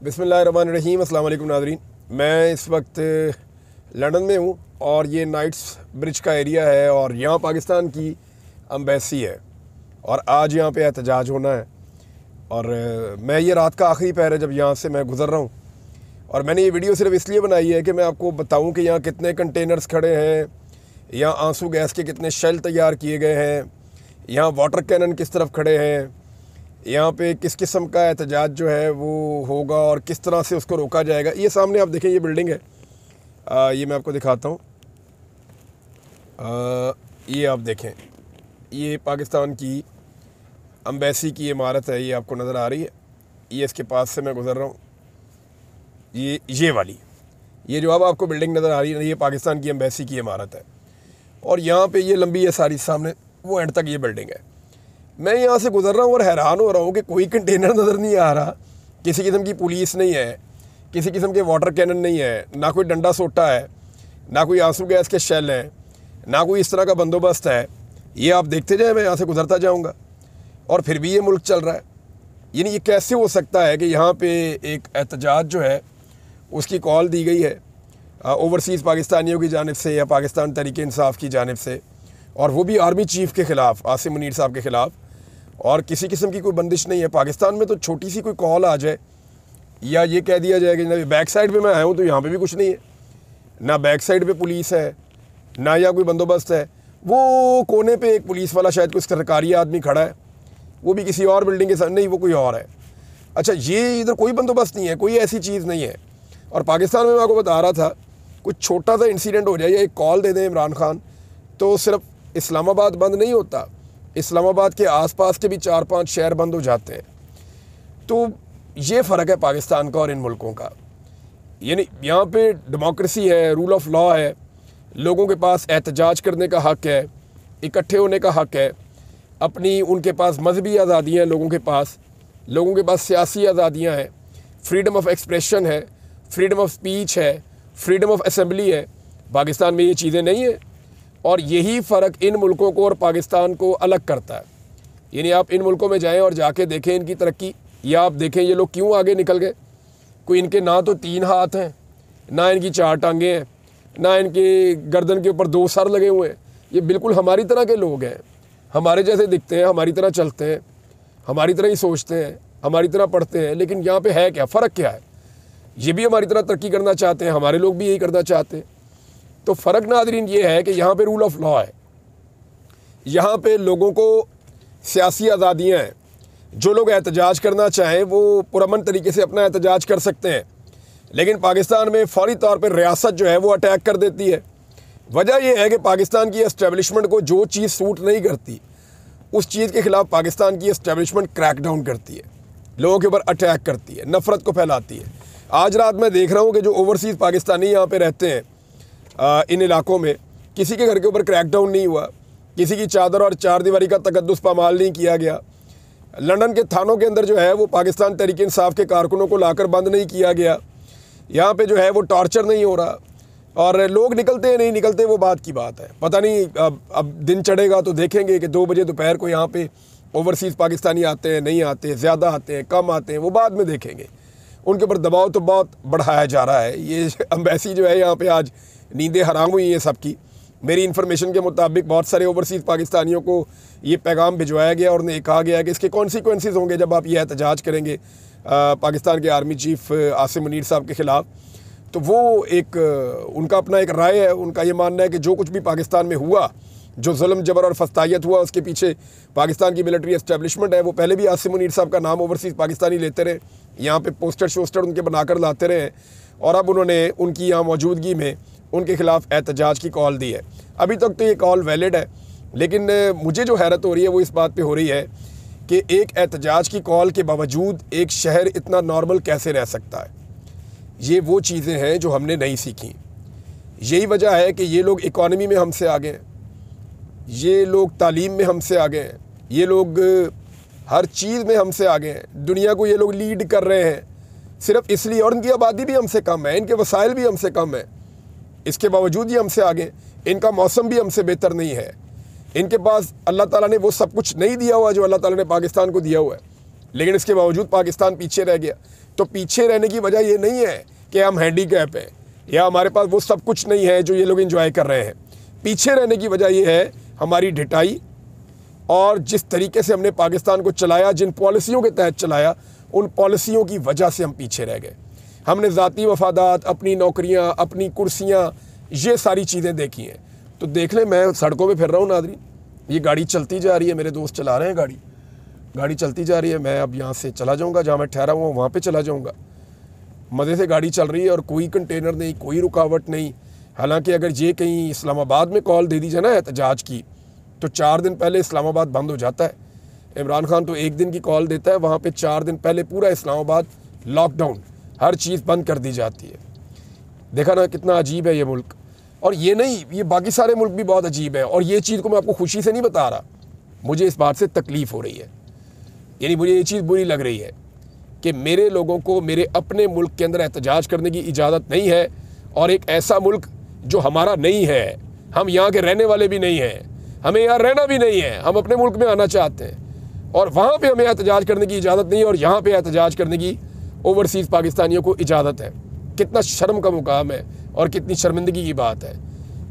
बिस्मिल्लाहिर्रहमानिर्रहीम। अस्सलाम वालेकुम नाज़रीन, मैं इस वक्त लंदन में हूँ और ये नाइट्स ब्रिज का एरिया है और यहाँ पाकिस्तान की एम्बेसी है और आज यहाँ पे एहतजाज होना है। और मैं ये रात का आखिरी पहर है जब यहाँ से मैं गुज़र रहा हूँ और मैंने ये वीडियो सिर्फ इसलिए बनाई है कि मैं आपको बताऊँ कि यहाँ कितने कंटेनर्स खड़े हैं, यहाँ आंसू गैस के कितने शेल तैयार किए गए हैं, यहाँ वाटर कैनन किस तरफ खड़े हैं, यहाँ पे किस किस्म का एहतजाज जो है वो होगा और किस तरह से उसको रोका जाएगा। ये सामने आप देखें, ये बिल्डिंग है, ये मैं आपको दिखाता हूँ। ये आप देखें, ये पाकिस्तान की एम्बेसी की इमारत है, ये आपको नज़र आ रही है। ये इसके पास से मैं गुज़र रहा हूँ, ये वाली, ये जो अब आपको बिल्डिंग नज़र आ रही है, ये पाकिस्तान की एम्बेसी की इमारत है और यहाँ पे ये लंबी है सारी, सामने वो एंड तक ये बिल्डिंग है। मैं यहाँ से गुज़र रहा हूँ और हैरान हो रहा हूँ कि कोई कंटेनर नज़र नहीं आ रहा, किसी किस्म की पुलिस नहीं है, किसी किस्म के वाटर कैनन नहीं है, ना कोई डंडा सोटा है, ना कोई आंसू गैस के शेल हैं, ना कोई इस तरह का बंदोबस्त है। ये आप देखते जाएं, मैं यहाँ से गुज़रता जाऊँगा और फिर भी ये मुल्क चल रहा है। यानी ये कैसे हो सकता है कि यहाँ पे एक एहतजाज जो है उसकी कॉल दी गई है ओवरसीज़ पाकिस्तानियों की जानिब से या पाकिस्तान तहरीक इंसाफ की जानिब से, और वो भी आर्मी चीफ़ के ख़िलाफ़, आसिम मुनीर साहब के ख़िलाफ़, और किसी किस्म की कोई बंदिश नहीं है। पाकिस्तान में तो छोटी सी कोई कॉल आ जाए या ये कह दिया जाए कि जनाब बैक साइड पे मैं आया हूँ तो यहाँ पे भी कुछ नहीं है, ना बैक साइड पे पुलिस है, ना यहाँ कोई बंदोबस्त है। वो कोने पे एक पुलिस वाला शायद कोई सरकारी आदमी खड़ा है, वो भी किसी और बिल्डिंग के साथ, नहीं वो कोई और है। अच्छा, ये इधर कोई बंदोबस्त नहीं है, कोई ऐसी चीज़ नहीं है। और पाकिस्तान में मैं आपको बता रहा था, कुछ छोटा सा इंसिडेंट हो जाए या एक कॉल दे दें इमरान खान, तो सिर्फ इस्लामाबाद बंद नहीं होता, इस्लामाबाद के आसपास के भी 4-5 शहर बंद हो जाते हैं। तो ये फ़र्क है पाकिस्तान का और इन मुल्कों का। यानी यहाँ पे डेमोक्रेसी है, रूल ऑफ लॉ है, लोगों के पास एहतजाज करने का हक़ है, इकट्ठे होने का हक़ है, अपनी उनके पास मजहबी आज़ादियाँ हैं, लोगों के पास सियासी आज़ादियाँ हैं, फ्रीडम ऑफ एक्सप्रेशन है, फ्रीडम ऑफ स्पीच है, फ्रीडम ऑफ असेंबली है। पाकिस्तान में ये चीज़ें नहीं है और यही फ़र्क इन मुल्कों को और पाकिस्तान को अलग करता है। यानी आप इन मुल्कों में जाएं और जाके देखें इनकी तरक्की, या आप देखें ये लोग क्यों आगे निकल गए। कोई इनके ना तो 3 हाथ हैं, ना इनकी 4 टांगें हैं, ना इनके गर्दन के ऊपर 2 सर लगे हुए हैं। ये बिल्कुल हमारी तरह के लोग हैं, हमारे जैसे दिखते हैं, हमारी तरह चलते हैं, हमारी तरह ही सोचते हैं, हमारी तरह पढ़ते हैं। लेकिन यहाँ पर है क्या, फ़र्क क्या है? ये भी हमारी तरह तरक्की करना चाहते हैं, हमारे लोग भी यही करना चाहते हैं। तो फ़र्क नाज़रीन ये है कि यहाँ पे रूल ऑफ लॉ है, यहाँ पे लोगों को सियासी आज़ादियाँ हैं। जो लोग एहतजाज करना चाहें वो पुरअमन तरीके से अपना एहतजाज कर सकते हैं, लेकिन पाकिस्तान में फ़ौरी तौर पर रियासत जो है वो अटैक कर देती है। वजह यह है कि पाकिस्तान की एस्टेब्लिशमेंट को जो चीज़ सूट नहीं करती, उस चीज़ के ख़िलाफ़ पाकिस्तान की एस्टेब्लिशमेंट क्रैक डाउन करती है, लोगों के ऊपर अटैक करती है, नफ़रत को फैलाती है। आज रात मैं देख रहा हूँ कि जो ओवरसीज़ पाकिस्तानी यहाँ पर रहते हैं इन इलाकों में, किसी के घर के ऊपर क्रैकडाउन नहीं हुआ, किसी की चादर और 4 दीवारी का तकद्दुस पामाल नहीं किया गया। लंदन के थानों के अंदर जो है वो पाकिस्तान तहरीक इंसाफ के कारकुनों को लाकर बंद नहीं किया गया। यहाँ पे जो है वो टॉर्चर नहीं हो रहा और लोग निकलते हैं नहीं निकलते वो बात की बात है। पता नहीं अब दिन चढ़ेगा तो देखेंगे कि 2 बजे दोपहर को यहाँ पे ओवरसीज़ पाकिस्तानी आते हैं, नहीं आते, ज़्यादा आते हैं, कम आते हैं, वो बाद में देखेंगे। उनके ऊपर दबाव तो बहुत बढ़ाया जा रहा है। ये एम्बेसी जो है यहाँ पर आज नींदें हराम हुई हैं सबकी। मेरी इन्फॉर्मेशन के मुताबिक बहुत सारे ओवरसीज़ पाकिस्तानियों को ये पैगाम भिजवाया गया और उन्हें कहा गया कि इसके कॉन्सिक्वेंसेस होंगे जब आप ये एहतजाज करेंगे पाकिस्तान के आर्मी चीफ़ आसिम मुनीर साहब के ख़िलाफ़। तो वो एक उनका अपना एक राय है, उनका ये मानना है कि जो कुछ भी पाकिस्तान में हुआ, जो जुल्म जबर और फस्तायत हुआ, उसके पीछे पाकिस्तान की मिलिट्री एस्टेब्लिशमेंट है। वो पहले भी आसिम मुनीर साहब का नाम ओवरसीज़ पाकिस्तानी लेते रहे, यहाँ पे पोस्टर शोस्टर उनके बनाकर लाते रहे, और अब उन्होंने उनकी यहाँ मौजूदगी में उनके ख़िलाफ़ एहतजाज की कॉल दी है। अभी तक तो ये कॉल वैलिड है, लेकिन मुझे जो हैरत हो रही है वो इस बात पे हो रही है कि एक एहतजाज की कॉल के बावजूद एक शहर इतना नॉर्मल कैसे रह सकता है। ये वो चीज़ें हैं जो हमने नहीं सीखी। यही वजह है कि ये लोग इकॉनमी में हमसे आगे हैं, ये लोग तालीम में हमसे आगे हैं, ये लोग हर चीज़ में हमसे आगे हैं। दुनिया को ये लोग लीड कर रहे हैं सिर्फ इसलिए, और इनकी आबादी भी हमसे कम है, इनके वसाइल भी हमसे कम है, इसके बावजूद ये हमसे आगे। इनका मौसम भी हमसे बेहतर नहीं है, इनके पास अल्लाह ताला ने वो सब कुछ नहीं दिया हुआ जो अल्लाह ताला ने पाकिस्तान को दिया हुआ है। लेकिन इसके बावजूद पाकिस्तान पीछे रह गया। तो पीछे रहने की वजह ये नहीं है कि हम हैंडीकैप हैं या हमारे पास वो सब कुछ नहीं है जो ये लोग एंजॉय कर रहे हैं। पीछे रहने की वजह ये है हमारी ढिठाई और जिस तरीके से हमने पाकिस्तान को चलाया, जिन पॉलिसियों के तहत चलाया, उन पॉलिसियों की वजह से हम पीछे रह गए। हमने ज़ाती मफादात, अपनी नौकरियां, अपनी कुर्सियां, ये सारी चीज़ें देखी हैं। तो देख लें, मैं सड़कों पे फिर रहा हूँ नादरीन, ये गाड़ी चलती जा रही है, मेरे दोस्त चला रहे हैं गाड़ी चलती जा रही है। मैं अब यहाँ से चला जाऊँगा, जहाँ मैं ठहरा हुआ हूँ वहाँ पे चला जाऊँगा। मज़े से गाड़ी चल रही है और कोई कंटेनर नहीं, कोई रुकावट नहीं। हालांकि अगर ये कहीं इस्लामाबाद में कॉल दे दी जाए ना एहतजाज की, तो 4 दिन पहले इस्लामाबाद बंद हो जाता है। इमरान खान तो 1 दिन की कॉल देता है, वहाँ पे 4 दिन पहले पूरा इस्लामाबाद लॉकडाउन, हर चीज़ बंद कर दी जाती है। देखा ना कितना अजीब है ये मुल्क। और ये नहीं, ये बाकी सारे मुल्क भी बहुत अजीब है। और ये चीज़ को मैं आपको खुशी से नहीं बता रहा, मुझे इस बात से तकलीफ़ हो रही है। यानी मुझे ये चीज़ बुरी लग रही है कि मेरे लोगों को मेरे अपने मुल्क के अंदर एहतजाज करने की इजाज़त नहीं है। और एक ऐसा मुल्क जो हमारा नहीं है, हम यहाँ के रहने वाले भी नहीं हैं, हमें यहाँ रहना भी नहीं है, हम अपने मुल्क में आना चाहते हैं और वहाँ पे हमें एहतजाज करने की इजाज़त नहीं है और यहाँ पे एहतजाज करने की ओवरसीज़ पाकिस्तानियों को इजाज़त है। कितना शर्म का मुकाम है और कितनी शर्मिंदगी की बात है।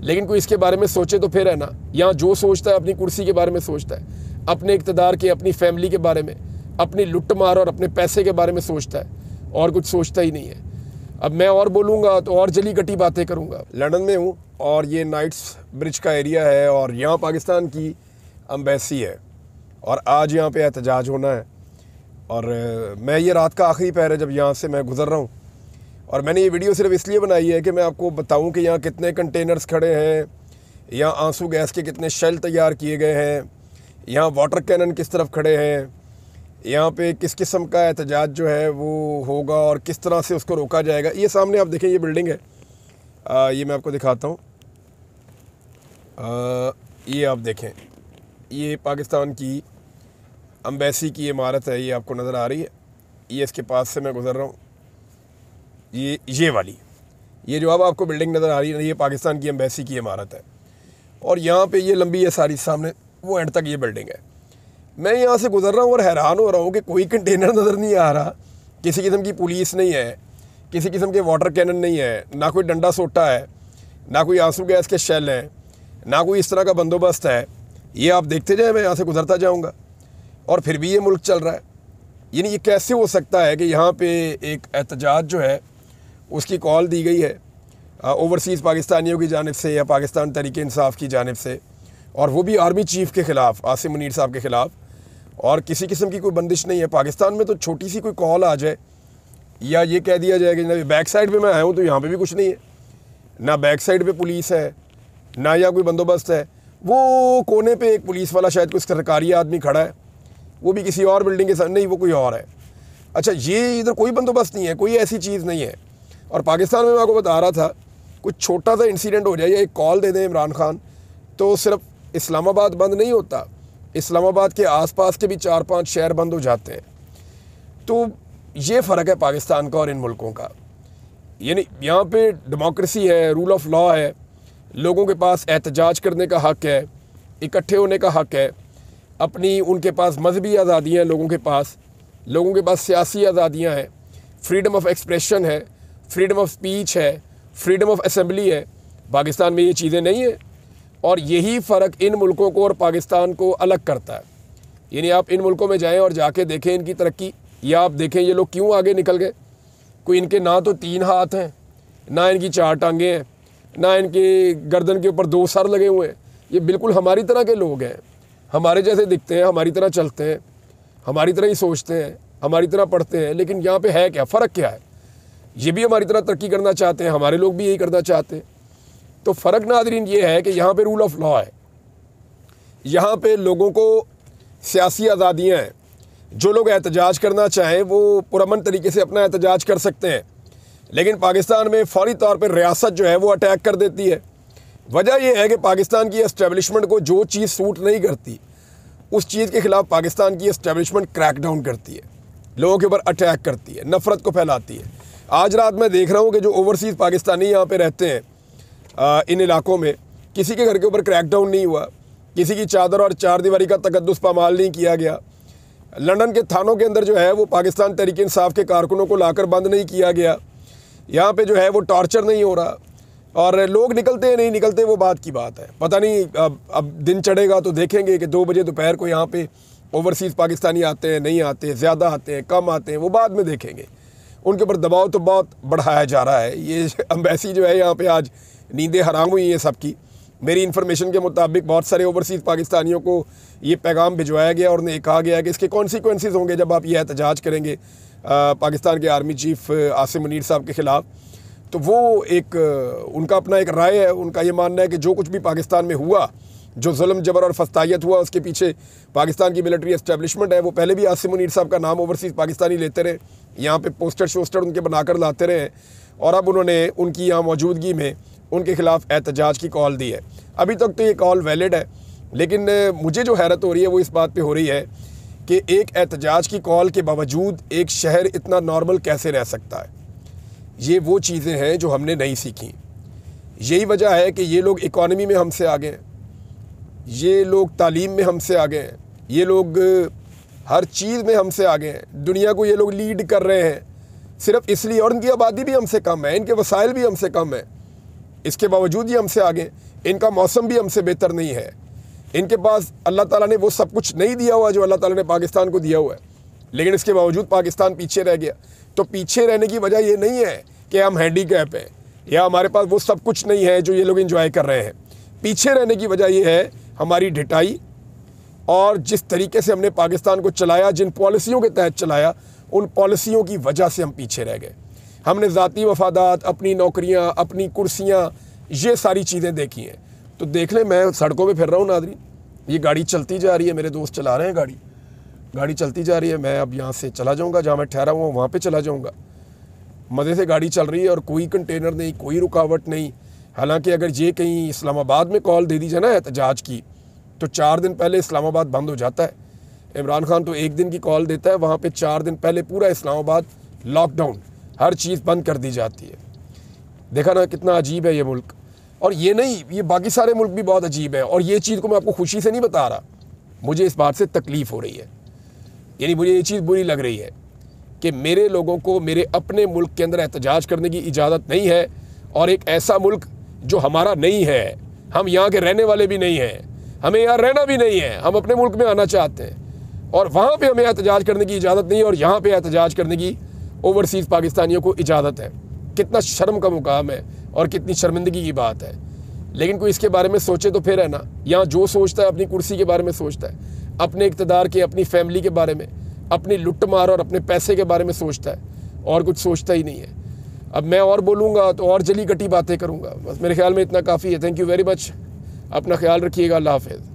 लेकिन कोई इसके बारे में सोचे तो फिर है ना, यहाँ जो सोचता है अपनी कुर्सी के बारे में सोचता है, अपने इक़्तिदार के, अपनी फैमिली के बारे में, अपनी लुट मार और अपने पैसे के बारे में सोचता है, और कुछ सोचता ही नहीं है। अब मैं और बोलूँगा तो और जली कटी बातें करूँगा। लंदन में हूँ और ये नाइट्स ब्रिज का एरिया है और यहाँ पाकिस्तान की एम्बेसी है और आज यहाँ पे एहतजाज होना है। और मैं ये रात का आखिरी पहर है जब यहाँ से मैं गुज़र रहा हूँ। और मैंने ये वीडियो सिर्फ इसलिए बनाई है कि मैं आपको बताऊँ कि यहाँ कितने कंटेनर्स खड़े हैं, यहाँ आंसू गैस के कितने शेल तैयार किए गए हैं, यहाँ वाटर कैनन किस तरफ खड़े हैं, यहाँ पे किस किस्म का एहतजाज जो है वो होगा और किस तरह से उसको रोका जाएगा। ये सामने आप देखें, ये बिल्डिंग है, ये मैं आपको दिखाता हूँ। ये आप देखें, ये पाकिस्तान की एम्बेसी की इमारत है, ये आपको नज़र आ रही है। ये इसके पास से मैं गुज़र रहा हूँ, ये वाली, ये जो अब आपको बिल्डिंग नज़र आ रही है, ये पाकिस्तान की एम्बेसी की इमारत है। और यहाँ पे ये लंबी है सारी, सामने वो एंड तक ये बिल्डिंग है। मैं यहाँ से गुज़र रहा हूँ और हैरान हो रहा हूँ कि कोई कंटेनर नज़र नहीं आ रहा, किसी किस्म की पुलिस नहीं है, किसी किस्म के वाटर कैनन नहीं है, ना कोई डंडा सोटा है, ना कोई आंसू गैस के शेल हैं, ना कोई इस तरह का बंदोबस्त है। ये आप देखते जाएं, मैं यहाँ से गुज़रता जाऊँगा और फिर भी ये मुल्क चल रहा है। यानी ये कैसे हो सकता है कि यहाँ पे एक एहतजाज जो है उसकी कॉल दी गई है ओवरसीज़ पाकिस्तानियों की जानिब से या पाकिस्तान तहरीक इंसाफ की जानिब से, और वो भी आर्मी चीफ़ के ख़िलाफ़, आसिम मुनीर साहब के ख़िलाफ़, और किसी किस्म की कोई बंदिश नहीं है। पाकिस्तान में तो छोटी सी कोई कॉल आ जाए या ये कह दिया जाए कि बैक साइड पे मैं आया हूँ तो यहाँ पे भी कुछ नहीं है, ना बैक साइड पे पुलिस है, ना या कोई बंदोबस्त है। वो कोने पे एक पुलिस वाला शायद कोई सरकारी आदमी खड़ा है, वो भी किसी और बिल्डिंग के साथ, नहीं वो कोई और है। अच्छा, ये इधर कोई बंदोबस्त नहीं है, कोई ऐसी चीज़ नहीं है। और पाकिस्तान में मैं आपको बता रहा था, कुछ छोटा सा इंसिडेंट हो जाए या एक कॉल दे दें इमरान खान, तो सिर्फ इस्लामाबाद बंद नहीं होता, इस्लामाबाद के आसपास के भी 4-5 शहर बंद हो जाते हैं। तो ये फ़र्क है पाकिस्तान का और इन मुल्कों का। यानी यहाँ पे डेमोक्रेसी है, रूल ऑफ लॉ है, लोगों के पास एहतजाज करने का हक़ है, इकट्ठे होने का हक़ है, अपनी उनके पास मजहबी आज़ादियाँ हैं, लोगों के पास सियासी आज़ादियाँ हैं, फ्रीडम ऑफ एक्सप्रेशन है, फ्रीडम ऑफ स्पीच है, फ्रीडम ऑफ असेंबली है। पाकिस्तान में ये चीज़ें नहीं है और यही फ़र्क इन मुल्कों को और पाकिस्तान को अलग करता है। यानी आप इन मुल्कों में जाएं और जाके देखें इनकी तरक्की, या आप देखें ये लोग क्यों आगे निकल गए। कोई इनके ना तो 3 हाथ हैं, ना इनकी 4 टांगें हैं, ना इनके गर्दन के ऊपर 2 सर लगे हुए हैं। ये बिल्कुल हमारी तरह के लोग हैं, हमारे जैसे दिखते हैं, हमारी तरह चलते हैं, हमारी तरह ही सोचते हैं, हमारी तरह पढ़ते हैं। लेकिन यहाँ पे है क्या, फ़र्क क्या है? ये भी हमारी तरह तरक्की करना चाहते हैं, हमारे लोग भी यही करना चाहते हैं। तो फ़र्क नाज़रीन ये है कि यहाँ पे रूल ऑफ लॉ है, यहाँ पे लोगों को सियासी आज़ादियाँ हैं। जो लोग एहतजाज करना चाहें वो पुरअमन तरीके से अपना एहतजाज कर सकते हैं। लेकिन पाकिस्तान में फ़ौरी तौर पर रियासत जो है वो अटैक कर देती है। वजह यह है कि पाकिस्तान की एस्टेब्लिशमेंट को जो चीज़ सूट नहीं करती, उस चीज़ के ख़िलाफ़ पाकिस्तान की एस्टेब्लिशमेंट क्रैकडाउन करती है, लोगों के ऊपर अटैक करती है, नफ़रत को फैलाती है। आज रात मैं देख रहा हूँ कि जो ओवरसीज़ पाकिस्तानी यहाँ पे रहते हैं इन इलाकों में, किसी के घर के ऊपर क्रैकडाउन नहीं हुआ, किसी की चादर और 4 दीवारी का तकद्दुस पामाल नहीं किया गया, لندن کے تھانوں کے اندر جو ہے وہ پاکستان تحریک انصاف کے کارکنوں کو لا کر بند نہیں کیا گیا، یہاں پہ جو ہے وہ ٹارچر نہیں ہو رہا، اور لوگ نکلتے ہیں نہیں نکلتے وہ بات کی بات ہے، پتہ نہیں اب دن چڑھے گا تو دیکھیں گے کہ 2 بجے دوپہر کو یہاں پہ اوورسیز پاکستانی آتے ہیں نہیں آتے، زیادہ آتے ہیں کم آتے ہیں، وہ بعد میں دیکھیں گے۔ ان کے اوپر دباؤ تو بہت بڑھایا جا رہا ہے۔ یہ امبیسی جو ہے یہاں پہ آج نیندیں حرام ہوئی ہیں سب کی۔ میری انفارمیشن کے مطابق بہت سارے اوورسیز پاکستانیوں کو یہ پیغام بھجوایا گیا اور انہیں کہا گیا ہے کہ اس کے کانسیکوینسز ہوں گے جب آپ یہ احتجاج کریں گے پاکستان کے آرمی چیف عاصم منیر صاحب کے خلاف۔ تو وہ ان کا اپنا ایک رائے ہے، ان کا یہ ماننا ہے کہ جو کچھ بھی پاکستان میں ہوا، جو ظلم جبر اور فسطائیت ہوا، اس کے پیچھے پاکستان کی ملٹری اسٹیبلشمنٹ ہے۔ وہ پہلے بھی عاصم منیر صاحب کا نام اوورسیز پاکستانی لیتے رہے، یہاں پہ پوسٹر شوسٹر ان کے بنا کر لاتے رہے ہیں، اور اب انہوں نے ان کی یہاں موجودگی میں ان کے خلاف احتجاج کی کال دی ہے۔ ابھی تک تو یہ کال ویلڈ ہے، لیکن مجھے جو حیرت ہو رہی ہے وہ اس بات پہ ہو رہی ہے کہ ایک احتجاج کی کال کے باوجود ایک شہر اتنا نارمل کیسے رہ سکتا ہے۔ یہ وہ چیزیں ہیں جو ہم نے نہیں سیکھیں۔ یہی وجہ ہے کہ یہ لوگ اکانومی میں ہم سے آگے ہیں، یہ لوگ تعلیم میں ہم سے آگے ہیں، یہ لوگ ہر چیز میں ہم سے آگے ہیں، دنیا کو یہ لوگ لیڈ کر رہے ہیں صرف اس لیے، اور ان کی آبادی بھی ہم سے کم ہے، ان کے وسائل بھی ہم سے کم ہیں، اس کے باوجود یہ ہم سے آگے ہیں۔ ان کا موسم بھی ہم سے بہتر نہیں ہے، ان کے پاس اللہ تعالیٰ نے وہ سب کچھ نہیں دیا ہوا جو اللہ تعالیٰ نے پاکستان کو دیا ہوا ہے، لیکن اس کے باوجود پاکستان پیچھے رہ گیا۔ تو پیچھے رہنے کی وجہ یہ نہیں ہے کہ ہم ہینڈی کیپ ہیں یا ہمارے پاس وہ سب کچھ نہیں ہے جو یہ لوگ انجوائے کر رہے ہیں۔ پیچھے رہنے کی وجہ یہ ہے ہماری ڈھٹائی، اور جس طریقے سے ہم نے پاکستان کو چلایا، جن پالیسیوں کے تحت چلایا، ان پالیسیوں کی وجہ سے ہم پیچھے رہ گئے۔ ہم نے ذاتی مفادات، اپنی نوکریاں، اپنی کرسیاں، یہ ساری چیزیں دیکھی ہیں۔ تو دیکھ لیں، میں سڑکوں پہ پھر رہا ہوں ناظرین، یہ گاڑی چلتی جا رہی ہے، میرے دوست چلا رہے ہیں گاڑی چلتی جا رہی ہے، میں اب یہاں سے چلا جاؤں گا، جہاں میں ٹھہرا ہوا ہوں وہاں پہ چلا جاؤں گا۔ مزے سے گاڑی چل رہی ہے اور کوئی کنٹینر نہیں، کوئی رکاوٹ نہیں۔ حالانکہ اگر یہ کہیں اسلام آباد میں کال دے دی جائے نا احتجاج کی، تو 4 دن پہلے اسلام آباد بند ہو جاتا ہے۔ عمران خان تو 1 دن کی کال دیتا ہے، وہاں پہ 4 دن پہلے پورا اسلام آباد لاک ڈاؤن، ہر چیز بند کر دی جاتی ہے۔ دیکھا نا کتنا عجیب ہے یہ ملک۔ اور یہ نہیں، یہ باقی سارے ملک بھی بہت عجیب ہے، اور یہ چیز کو میں آپ کو خوشی سے نہیں بتا رہا، مجھے اس بات سے تکلیف ہو رہی ہے، یعنی مجھے یہ چیز بری لگ رہی ہے کہ میرے لوگوں کو میرے اپنے ملک کے اندر احتجاج کرنے کی اجازت نہیں ہے، اور ایک ایسا ملک جو ہمارا نہیں ہے، ہم یہاں کے رہنے والے بھی نہیں ہیں، ہمیں یہاں رہنا بھی نہیں ہے، ہم اپنے ملک میں آنا چاہتے ہیں، اور وہاں پہ ہمیں احتجاج کرنے کی اجازت نہیں ہے، اور یہاں پہ احتجاج کرنے کی اوورسیز پاکستانیوں کو اجازت ہے۔ کتنا شرم کا مقام ہے اور کتنی شرمندگی کی بات ہے۔ لیکن کوئی اس کے بارے میں سوچے تو پھر ہے نا، یہاں جو سوچتا ہے اپنی کرسی کے بارے میں سوچتا ہے، اپنے اقتدار کے، اپنی فیملی کے بارے میں، اپنی لٹ مار اور اپنے پیسے کے بارے میں سوچتا ہے، اور کچھ سوچتا ہی نہیں ہے۔ اب میں اور بولوں گا تو اور جلی کٹی باتیں کروں گا، بس میرے خیال میں اتنا کافی ہے۔ تھینک یو ویری مچ، اپنا خیال رکھیے گا، اللہ حافظ۔